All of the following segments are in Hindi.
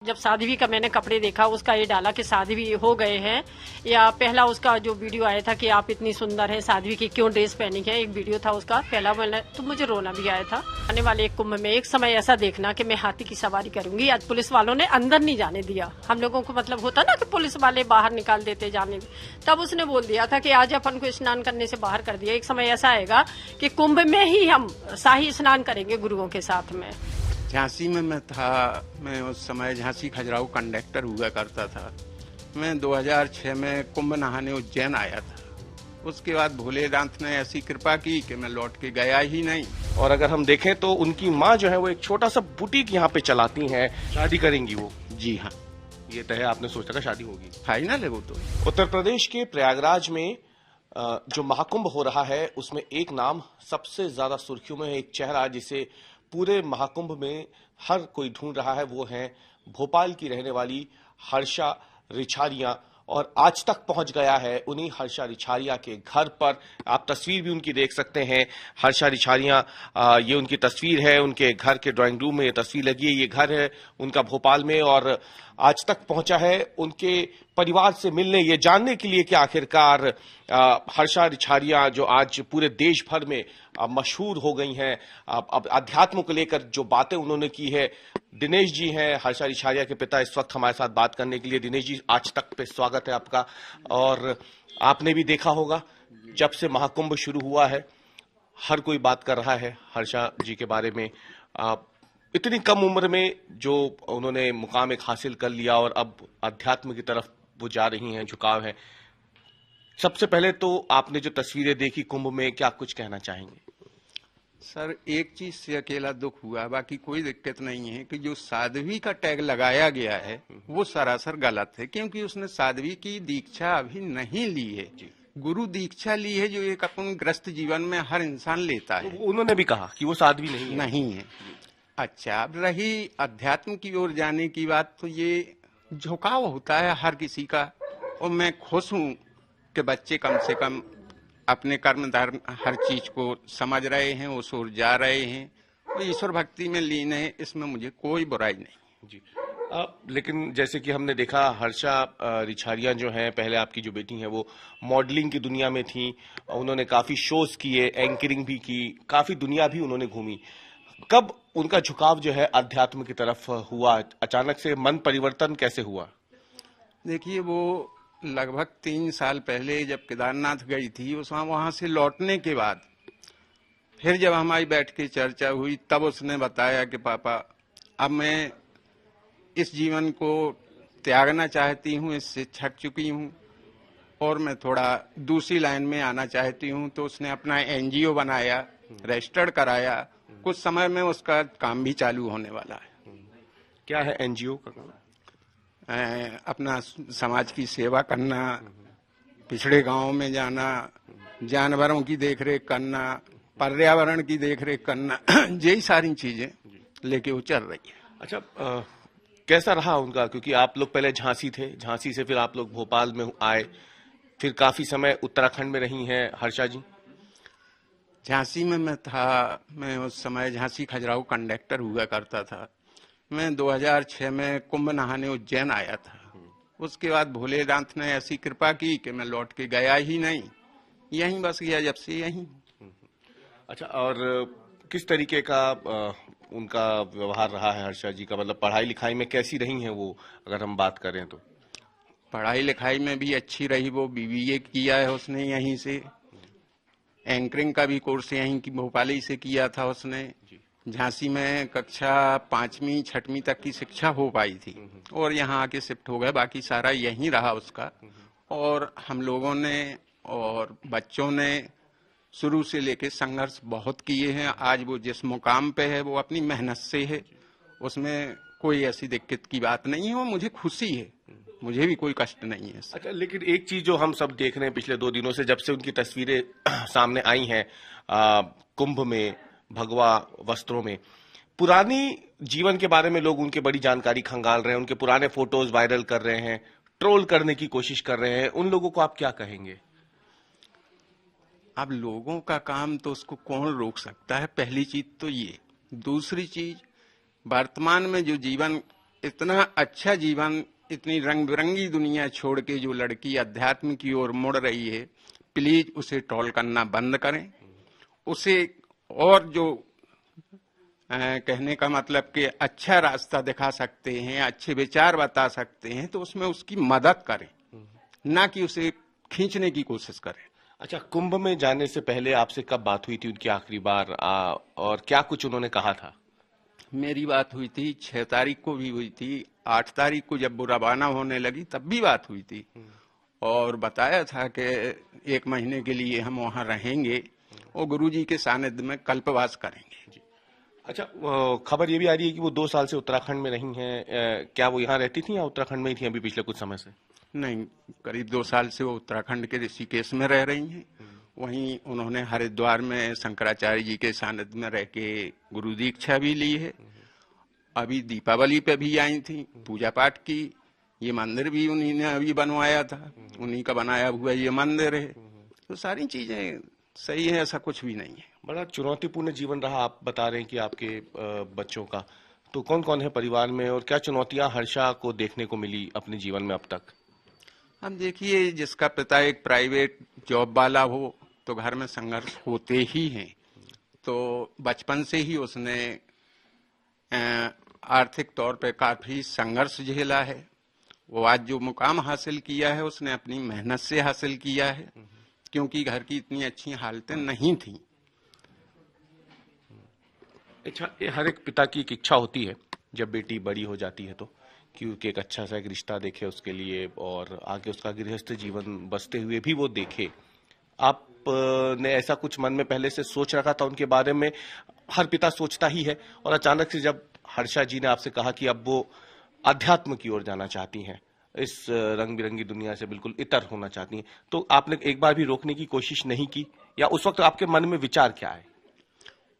जब साध्वी का मैंने कपड़े देखा, उसका ये डाला कि साध्वी हो गए हैं, या पहला उसका जो वीडियो आया था कि आप इतनी सुंदर हैं, साध्वी की क्यों ड्रेस पहनी है, एक वीडियो था उसका पहला, मैंने तो मुझे रोना भी आया था। आने वाले एक कुंभ में एक समय ऐसा देखना कि मैं हाथी की सवारी करूंगी। आज पुलिस वालों ने अंदर नहीं जाने दिया, हम लोगों को मतलब होता ना कि पुलिस वाले बाहर निकाल देते जाने, तब उसने बोल दिया था कि आज अपन को स्नान करने से बाहर कर दिया। एक समय ऐसा आएगा कि कुंभ में ही हम शाही स्नान करेंगे गुरुओं के साथ में। झांसी में मैं था, मैं उस समय झांसी खजुराहो कंडक्टर हुआ करता था। मैं 2006 में कुंभ नहाने उज्जैन आया था। उसके बाद भोलेनाथ ने ऐसी कृपा की कि मैं लौट के गया ही नहीं। और अगर हम देखें तो उनकी माँ जो है वो एक छोटा सा बुटीक यहाँ पे चलाती हैं। शादी करेंगी वो? जी हाँ, ये तय है, आपने सोचा था शादी होगी? फाइनल है वो तो। उत्तर प्रदेश के प्रयागराज में जो महाकुंभ हो रहा है उसमें एक नाम सबसे ज्यादा सुर्खियों में है, एक चेहरा जिसे पूरे महाकुंभ में हर कोई ढूंढ रहा है, वो है भोपाल की रहने वाली हर्षा रिछारिया। और आज तक पहुंच गया है उन्हीं हर्षा रिछारिया के घर पर। आप तस्वीर भी उनकी देख सकते हैं। हर्षा रिछारिया, ये उनकी तस्वीर है, उनके घर के ड्राइंग रूम में ये तस्वीर लगी है। ये घर है उनका भोपाल में, और आज तक पहुंचा है उनके परिवार से मिलने, ये जानने के लिए कि आखिरकार हर्षा रिछारिया जो आज पूरे देश भर में मशहूर हो गई हैं, अब अध्यात्म को लेकर जो बातें उन्होंने की है। दिनेश जी हैं हर्षा रिछारिया के पिता, इस वक्त हमारे साथ बात करने के लिए। दिनेश जी, आज तक पे स्वागत है आपका। और आपने भी देखा होगा जब से महाकुंभ शुरू हुआ है हर कोई बात कर रहा है हर्षा जी के बारे में। इतनी कम उम्र में जो उन्होंने मुकाम एक हासिल कर लिया और अब अध्यात्म की तरफ वो जा रही हैं, झुकाव है। सबसे पहले तो आपने जो तस्वीरें देखी कुंभ में, क्या कुछ कहना चाहेंगे? सर, एक चीज से अकेला दुख हुआ, बाकी कोई दिक्कत नहीं है कि जो साध्वी का टैग लगाया गया है वो सरासर गलत है, क्योंकि उसने साध्वी की दीक्षा अभी नहीं ली है। गुरु दीक्षा ली है, जो एक अपन ग्रस्त जीवन में हर इंसान लेता है। उन्होंने भी कहा कि वो साध्वी नहीं है। अच्छा, अब रही अध्यात्म की ओर जाने की बात, तो ये झुकाव होता है हर किसी का, और मैं खुश हूँ कि बच्चे कम से कम अपने कर्म धर्म हर चीज को समझ रहे हैं, उस ओर जा रहे हैं, तो ईश्वर भक्ति में लीन है, इसमें मुझे कोई बुराई नहीं जी। लेकिन जैसे कि हमने देखा हर्षा रिछारिया जो हैं, पहले आपकी जो बेटी हैं वो मॉडलिंग की दुनिया में थी, उन्होंने काफी शोज किए, एंकरिंग भी की, काफी दुनिया भी उन्होंने घूमी। कब उनका झुकाव जो है अध्यात्म की तरफ हुआ? अचानक से मन परिवर्तन कैसे हुआ? देखिए, वो लगभग 3 साल पहले जब केदारनाथ गई थी, उस वहां से लौटने के बाद फिर जब हमारी बैठ के चर्चा हुई, तब उसने बताया कि पापा, अब मैं इस जीवन को त्यागना चाहती हूँ, इससे थक चुकी हूँ और मैं थोड़ा दूसरी लाइन में आना चाहती हूँ। तो उसने अपना एनजीओ बनाया, रजिस्टर्ड कराया, कुछ समय में उसका काम भी चालू होने वाला है। क्या है एनजीओ का काम? अपना समाज की सेवा करना, पिछड़े गांवों में जाना, जानवरों की देखरेख करना, पर्यावरण की देखरेख करना, यही सारी चीजें लेके वो चल रही है। अच्छा, कैसा रहा उनका? क्योंकि आप लोग पहले झांसी थे, झांसी से फिर आप लोग भोपाल में आए, फिर काफी समय उत्तराखंड में रही हैं हर्षा जी। झांसी में मैं था, मैं उस समय झांसी खजुराहो कंडक्टर हुआ करता था। मैं 2006 में कुंभ नहाने उज्जैन आया था। उसके बाद भोलेनाथ ने ऐसी कृपा की कि मैं लौट के गया ही नहीं, यहीं बस गया जब से यहीं। अच्छा, और किस तरीके का उनका व्यवहार रहा है हर्षा जी का? मतलब पढ़ाई लिखाई में कैसी रही हैं वो, अगर हम बात करें तो? पढ़ाई लिखाई में भी अच्छी रही, वो बीबीए किया है उसने यहीं से। एंकरिंग का भी कोर्स यहीं की भोपाल ही से किया था उसने। झांसी में कक्षा 5वीं 6वीं तक की शिक्षा हो पाई थी और यहाँ आके शिफ्ट हो गए, बाकी सारा यहीं रहा उसका। और हम लोगों ने और बच्चों ने शुरू से लेके संघर्ष बहुत किए हैं। आज वो जिस मुकाम पे है वो अपनी मेहनत से है, उसमें कोई ऐसी दिक्कत की बात नहीं है, और मुझे खुशी है, मुझे भी कोई कष्ट नहीं है। अच्छा, लेकिन एक चीज जो हम सब देख रहे हैं पिछले 2 दिनों से, जब से उनकी तस्वीरें सामने आई हैं कुंभ में भगवा वस्त्रों में, पुरानी जीवन के बारे में लोग उनके बड़ी जानकारी खंगाल रहे हैं, उनके पुराने फोटोज वायरल कर रहे हैं, ट्रोल करने की कोशिश कर रहे हैं। उन लोगों को आप क्या कहेंगे? अब लोगों का काम तो उसको कौन रोक सकता है, पहली चीज तो ये। दूसरी चीज, वर्तमान में जो जीवन इतना अच्छा जीवन, इतनी रंग बिरंगी दुनिया छोड़ के जो लड़की अध्यात्म की ओर मुड़ रही है, प्लीज उसे ट्रोल करना बंद करें। उसे और जो कहने का मतलब कि अच्छा रास्ता दिखा सकते हैं, अच्छे विचार बता सकते हैं, तो उसमें उसकी मदद करें, ना कि उसे खींचने की कोशिश करें। अच्छा, कुंभ में जाने से पहले आपसे कब बात हुई थी उनकी आखिरी बार, और क्या कुछ उन्होंने कहा था? मेरी बात हुई थी 6 तारीख को भी हुई थी, 8 तारीख को जब वो रवाना होने लगी तब भी बात हुई थी, और बताया था कि 1 महीने के लिए हम वहाँ रहेंगे और गुरुजी के सानिध्य में कल्पवास करेंगे। अच्छा, खबर ये भी आ रही है कि वो 2 साल से उत्तराखंड में रही हैं। क्या वो यहाँ रहती थी या उत्तराखंड में ही थी अभी पिछले कुछ समय से? नहीं, करीब 2 साल से वो उत्तराखंड के ऋषिकेश में रह रही हैं। वहीं उन्होंने हरिद्वार में शंकराचार्य जी के सानिध्य में रह के गुरु दीक्षा भी ली है। अभी दीपावली पे भी आई थी, पूजा पाठ की। ये मंदिर भी उन्हीं ने अभी बनवाया था, उन्हीं का बनाया हुआ ये मंदिर है। तो सारी चीजें सही है, ऐसा कुछ भी नहीं है। बड़ा चुनौतीपूर्ण जीवन रहा, आप बता रहे हैं कि आपके बच्चों का। तो कौन कौन है परिवार में और क्या चुनौतियां हर्षा को देखने को मिली अपने जीवन में अब तक? अब देखिए, जिसका पिता एक प्राइवेट जॉब वाला हो तो घर में संघर्ष होते ही हैं। तो बचपन से ही उसने आर्थिक तौर पे काफी संघर्ष झेला है। वो आज जो मुकाम हासिल किया है उसने अपनी मेहनत से हासिल किया है, क्योंकि घर की इतनी अच्छी हालतें नहीं थी। अच्छा, ये हर एक पिता की एक इच्छा होती है जब बेटी बड़ी हो जाती है तो, क्योंकि एक अच्छा सा एक रिश्ता देखे उसके लिए और आगे उसका गृहस्थ जीवन बसते हुए भी वो देखे। आप ने ऐसा कुछ मन में पहले से सोच रखा था उनके बारे में? हर पिता सोचता ही है, और अचानक से जब हर्षा जी ने आपसे कहा कि अब वो अध्यात्म की ओर जाना चाहती हैं, इस रंग बिरंगी दुनिया से बिल्कुल इतर होना चाहती हैं, तो आपने एक बार भी रोकने की कोशिश नहीं की, या उस वक्त आपके मन में विचार क्या है?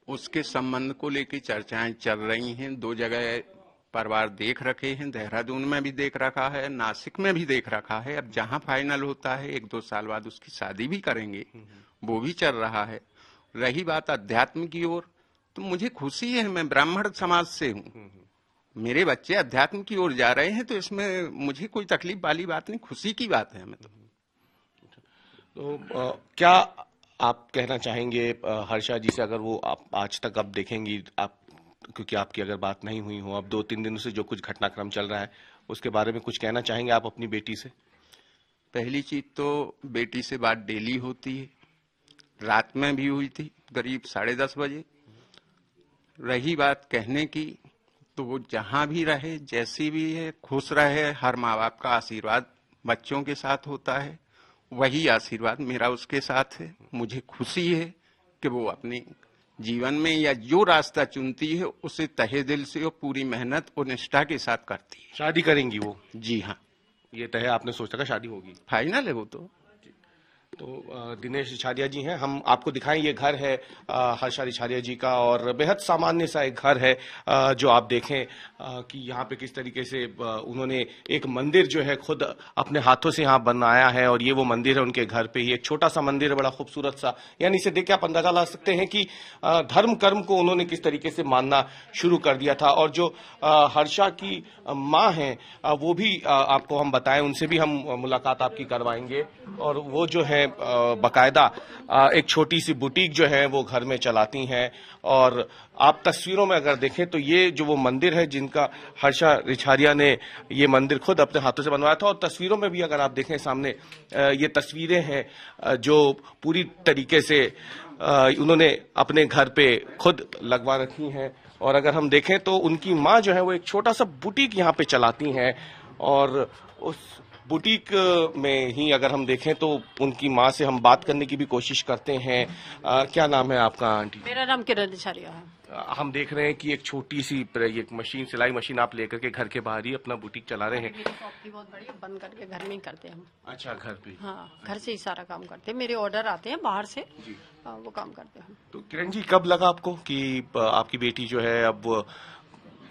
उसके संबंध को लेकर चर्चाएं चल रही हैं। 2 जगह परिवार देख रखे हैं, देहरादून में भी देख रखा है, नासिक में भी देख रखा है। अब जहां फाइनल होता है 1-2 साल बाद उसकी शादी भी करेंगे, वो भी चल रहा है। रही बात अध्यात्म की ओर, तो मुझे खुशी है, मैं ब्राह्मण समाज से हूँ, मेरे बच्चे अध्यात्म की ओर जा रहे हैं, तो इसमें मुझे कोई तकलीफ वाली बात नहीं, खुशी की बात है हमें। तो क्या आप कहना चाहेंगे हर्षा जी से, अगर वो आप आज तक अब देखेंगी, आप क्योंकि आपकी अगर बात नहीं हुई हो, अब 2-3 दिनों से जो कुछ घटनाक्रम चल रहा है उसके बारे में कुछ कहना चाहेंगे आप अपनी बेटी से? पहली चीज तो बेटी से बात डेली होती है, रात में भी हुई थी करीब 10:30 बजे। रही बात कहने की, तो वो जहां भी रहे, जैसी भी है, खुश रहे। हर माँ बाप का आशीर्वाद बच्चों के साथ होता है, वही आशीर्वाद मेरा उसके साथ है। मुझे खुशी है कि वो अपने जीवन में या जो रास्ता चुनती है उसे तहे दिल से और पूरी मेहनत और निष्ठा के साथ करती है। शादी करेंगी वो? जी हाँ, ये तय है, आपने सोचा था शादी होगी? फाइनल है वो तो दिनेश रिछारिया जी हैं, हम आपको दिखाएं। ये घर है हर्षा रिछारिया जी का, और बेहद सामान्य सा एक घर है जो आप देखें कि यहाँ पे किस तरीके से उन्होंने एक मंदिर जो है खुद अपने हाथों से यहाँ बनाया है, और ये वो मंदिर है उनके घर पे ही। एक छोटा सा मंदिर है, बड़ा खूबसूरत सा। यानी इसे देख के आप अंदाजा ला सकते हैं कि धर्म कर्म को उन्होंने किस तरीके से मानना शुरू कर दिया था। और जो हर्षा की माँ है वो भी आपको हम बताएं, उनसे भी हम मुलाकात आपकी करवाएंगे। और वो जो है बकायदा एक छोटी सी बुटीक जो है वो घर में चलाती हैं। और आप तस्वीरों में अगर देखें तो ये जो वो मंदिर है जिनका हर्षा रिछारिया ने ये मंदिर खुद अपने हाथों से बनवाया था, और तस्वीरों में भी अगर आप देखें सामने ये तस्वीरें हैं जो पूरी तरीके से उन्होंने अपने घर पे खुद लगवा रखी हैं। और अगर हम देखें तो उनकी माँ जो है वो एक छोटा सा बुटीक यहाँ पे चलाती हैं, और उस बुटीक में ही अगर हम देखें तो उनकी माँ से हम बात करने की भी कोशिश करते हैं। क्या नाम है आपका आंटी? मेरा नाम किरण रिछारिया है। हम देख रहे हैं कि एक छोटी सी ये मशीन, सिलाई मशीन आप लेकर के घर के बाहर ही अपना बुटीक चला रहे हैं। मेरी शॉप भी बहुत बड़ी है, बंद करके घर में ही करते हैं हम। अच्छा, घर पे? हाँ, घर से ही सारा काम करते हैं। मेरे ऑर्डर आते हैं बाहर से, वो काम करते हैं। तो किरण जी, कब लगा आपको कि आपकी बेटी जो है अब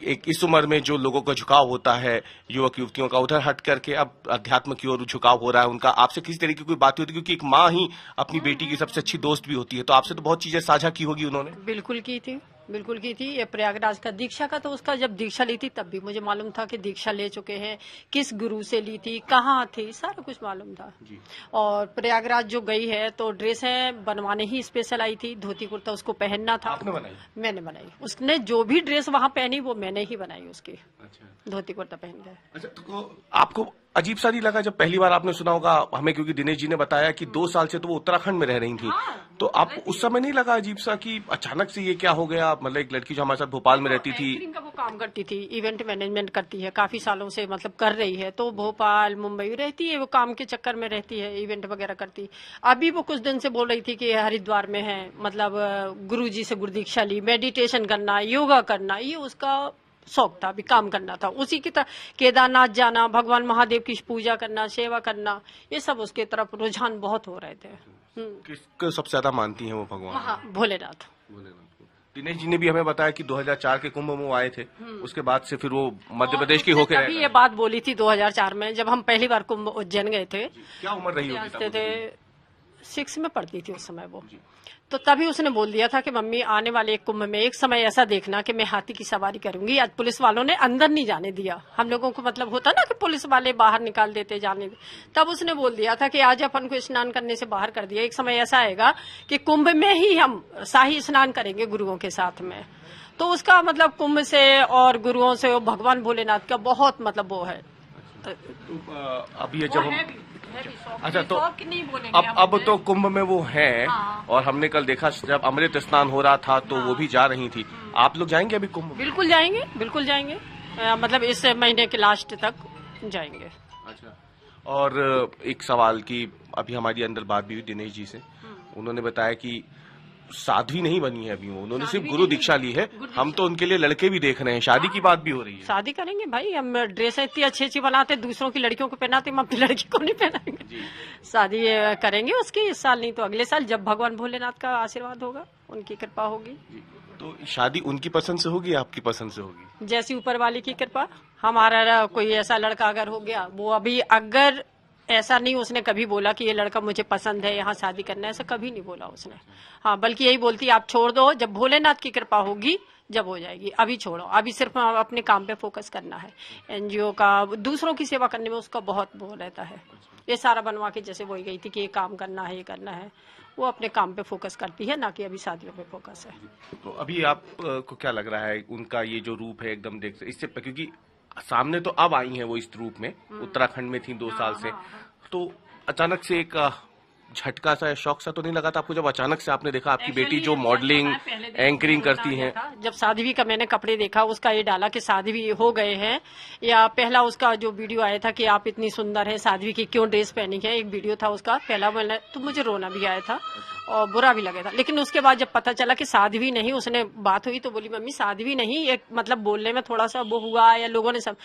एक इस उम्र में जो लोगों का झुकाव होता है युवक युवतियों का, उधर हट करके अब अध्यात्म की ओर झुकाव हो रहा है उनका? आपसे किसी तरीके की कोई बात होती है? क्योंकि एक माँ ही अपनी बेटी की सबसे अच्छी दोस्त भी होती है, तो आपसे तो बहुत चीजें साझा की होगी उन्होंने। बिल्कुल की थी, बिल्कुल की थी। ये प्रयागराज का दीक्षा का, तो उसका जब दीक्षा ली थी तब भी मुझे मालूम था कि दीक्षा ले चुके हैं, किस गुरु से ली थी, कहाँ थी, सारा कुछ मालूम था जी। और प्रयागराज जो गई है तो ड्रेसें बनवाने ही स्पेशल आई थी, धोती कुर्ता उसको पहनना था। आपने बनाई? मैंने बनाई। उसने जो भी ड्रेस वहाँ पहनी वो मैंने ही बनाई उसकी। अच्छा। धोती कुर्ता पहन गए। अच्छा, तो आपको अजीब सा नहीं लगा जब पहली बार आपने सुना होगा हमें, क्योंकि दिनेश जी ने बताया कि 2 साल से तो वो उत्तराखंड में रह रही थी, तो आप उस समय नहीं लगा अजीब सा कि अचानक से ये क्या हो गया? मतलब एक लड़की जो हमारे साथ भोपाल में रहती थी, का वो काम करती थी, इवेंट मैनेजमेंट करती है, काफी सालों से मतलब कर रही है, तो भोपाल मुंबई रहती है, वो काम के चक्कर में रहती है, इवेंट वगैरह करती। अभी वो कुछ दिन से बोल रही थी कि हरिद्वार में है, मतलब गुरुजी से गुरुदीक्षा ली, मेडिटेशन करना, योगा करना, ये उसका शौक था, अभी काम करना था। उसी की तरह केदारनाथ जाना, भगवान महादेव की पूजा करना, सेवा करना, ये सब उसके तरफ रुझान बहुत हो रहे थे। किसको सबसे ज्यादा मानती हैं वो भगवान? भोलेनाथ। दिनेश जी ने भी हमें बताया कि 2004 के कुंभ में वो आए थे, उसके बाद से फिर वो मध्य प्रदेश की होके रहे। ये बात बोली थी 2004 में जब हम पहली बार कुंभ उज्जैन गए थे। क्या उम्र रही होगी? थे 6 में पढ़ती थी उस समय वो। तो तभी उसने बोल दिया था कि मम्मी आने वाले एक कुंभ में एक समय ऐसा देखना कि मैं हाथी की सवारी करूंगी। आज पुलिस वालों ने अंदर नहीं जाने दिया हम लोगों को, मतलब होता ना कि पुलिस वाले बाहर निकाल देते जाने, तब उसने बोल दिया था कि आज अपन को स्नान करने से बाहर कर दिया, एक समय ऐसा आएगा कि कुंभ में ही हम शाही स्नान करेंगे गुरुओं के साथ में। तो उसका मतलब कुंभ से और गुरुओं से भगवान भोलेनाथ का बहुत मतलब वो है। अभी ये जब अच्छा, तो अब तो कुंभ में वो हैं। हाँ। और हमने कल देखा जब अमृत स्नान हो रहा था तो वो भी जा रही थी। आप लोग जाएंगे अभी कुंभ? बिल्कुल जाएंगे, बिल्कुल जाएंगे, मतलब इस महीने के लास्ट तक जाएंगे। अच्छा, और एक सवाल की अभी हमारी अंदर बात भी हुई दिनेश जी से, उन्होंने बताया कि साध्वी नहीं बनी है अभी वो, उन्होंने सिर्फ गुरु दीक्षा ली है। हम तो उनके लिए लड़के भी देख रहे हैं, शादी की बात भी हो रही है। शादी करेंगे भाई, हम ड्रेस इतनी अच्छी अच्छी बनाते, दूसरों की लड़कियों को पहनाते, हम अपनी लड़की को नहीं पहनाएंगे। शादी करेंगे उसकी इस साल, नहीं तो अगले साल, जब भगवान भोलेनाथ का आशीर्वाद होगा, उनकी कृपा होगी। तो शादी उनकी पसंद से होगी, आपकी पसंद से होगी? जैसी ऊपर वाले की कृपा। हमारा कोई ऐसा लड़का अगर हो गया, वो अभी अगर ऐसा नहीं उसने कभी बोला कि ये लड़का मुझे पसंद है, यहाँ शादी करना है, ऐसा कभी नहीं बोला उसने। हाँ, बल्कि यही बोलती आप छोड़ दो, जब भोलेनाथ की कृपा होगी जब हो जाएगी, अभी छोड़ो, अभी सिर्फ अपने काम पे फोकस करना है। एनजीओ का, दूसरों की सेवा करने में उसका बहुत वो रहता है। ये सारा बनवा के जैसे वही गई थी कि ये काम करना है, ये करना है, वो अपने काम पे फोकस करती है, ना कि अभी शादियों पे फोकस है। तो अभी आपको क्या लग रहा है उनका ये जो रूप है एकदम देख, इससे क्योंकि सामने तो अब आई हैं वो इस रूप में, उत्तराखंड में थी 2 साल से, तो अचानक से एक झटका सा, शौक सा तो नहीं लगा था आपको जब अचानक से आपने देखा आपकी बेटी जो मॉडलिंग एंकरिंग करती हैं? जब साध्वी का मैंने कपड़े देखा, उसका ये डाला कि साध्वी हो गए हैं, या पहला उसका जो वीडियो आया था कि आप इतनी सुंदर है, साध्वी की क्यों ड्रेस पहनी है, एक वीडियो था उसका पहला, मैंने तो मुझे रोना भी आया था और बुरा भी लगा था। लेकिन उसके बाद जब पता चला कि साध्वी नहीं, उसने बात हुई तो बोली मम्मी साध्वी नहीं, एक मतलब बोलने में थोड़ा सा वो हुआ, या लोगों ने सब,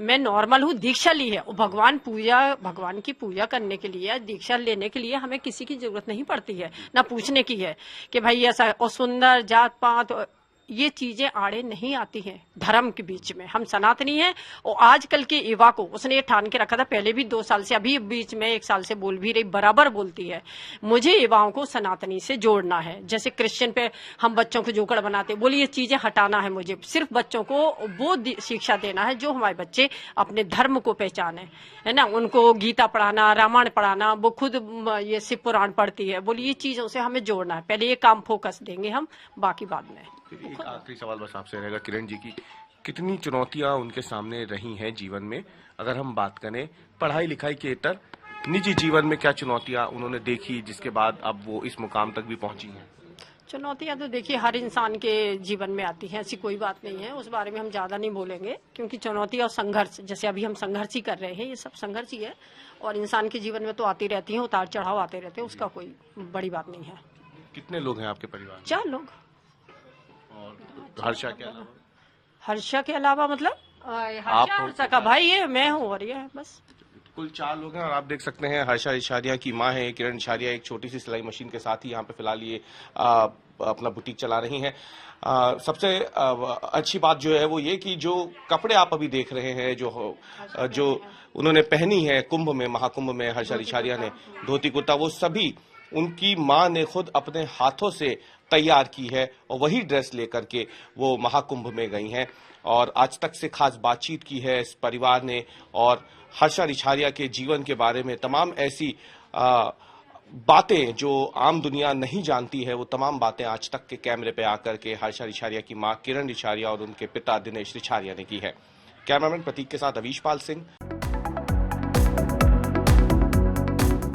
मैं नॉर्मल हूँ, दीक्षा ली है। भगवान की पूजा करने के लिए, दीक्षा लेने के लिए हमें किसी की जरूरत नहीं पड़ती है, ना पूछने की है कि भाई ऐसा, और सुंदर जात पात ये चीजें आड़े नहीं आती हैं धर्म के बीच में। हम सनातनी हैं, और आजकल के युवा को उसने ये ठान के रखा था, पहले भी 2 साल से, अभी बीच में 1 साल से बोल भी रही, बराबर बोलती है, मुझे युवाओं को सनातनी से जोड़ना है। जैसे क्रिश्चियन पे हम बच्चों को जोकड़ बनाते, बोली ये चीजें हटाना है, मुझे सिर्फ बच्चों को वो शिक्षा देना है जो हमारे बच्चे अपने धर्म को पहचाने, है ना। उनको गीता पढ़ाना, रामायण पढ़ाना, वो खुद ये शिव पुराण पढ़ती है, बोली ये चीजों से हमें जोड़ना है, पहले ये काम फोकस देंगे हम, बाकी बाद में। एक आखिरी सवाल बस आपसे रहेगा किरण जी की, कितनी चुनौतियां उनके सामने रही हैं जीवन में, अगर हम बात करें पढ़ाई लिखाई के इतर निजी जीवन में क्या चुनौतियां उन्होंने देखी जिसके बाद अब वो इस मुकाम तक भी पहुंची हैं? चुनौतियां तो देखिए हर इंसान के जीवन में आती हैं, ऐसी कोई बात नहीं है, उस बारे में हम ज्यादा नहीं बोलेंगे, क्योंकि चुनौती और संघर्ष, जैसे अभी हम संघर्ष ही कर रहे हैं, ये सब संघर्ष ही है, और इंसान के जीवन में तो आती रहती है, उतार चढ़ाव आते रहते हैं, उसका कोई बड़ी बात नहीं है। कितने लोग हैं आपके परिवार में? 4 लोग। और हर्षा के अलावा? हर्षा के अलावा मतलब हर्षा का भाई है, मैं हूँ, और ये बस कुल 4 लोग हैं। और आप देख सकते हैं हर्षा इशारिया की मां है किरण इशारिया, एक छोटी सी सिलाई मशीन के साथ ही यहाँ पे फिलहाल ये अपना बुटीक चला रही हैं। सबसे अच्छी बात जो है वो ये कि जो कपड़े आप अभी देख रहे हैं, जो उन्होंने पहनी है कुंभ में, महाकुंभ में हर्षा इशारिया ने, धोती कुर्ता, वो सभी उनकी मां ने खुद अपने हाथों से तैयार की है और वही ड्रेस लेकर के वो महाकुंभ में गई हैं और आज तक से खास बातचीत की है इस परिवार ने और हर्षा रिछारिया के जीवन के बारे में तमाम ऐसी बातें जो आम दुनिया नहीं जानती है, वो तमाम बातें आज तक के कैमरे पे आकर के हर्षा रिछारिया की मां किरण रिछारिया और उनके पिता दिनेश रिछारिया ने की है। कैमरामैन प्रतीक के साथ अवीश पाल सिंह।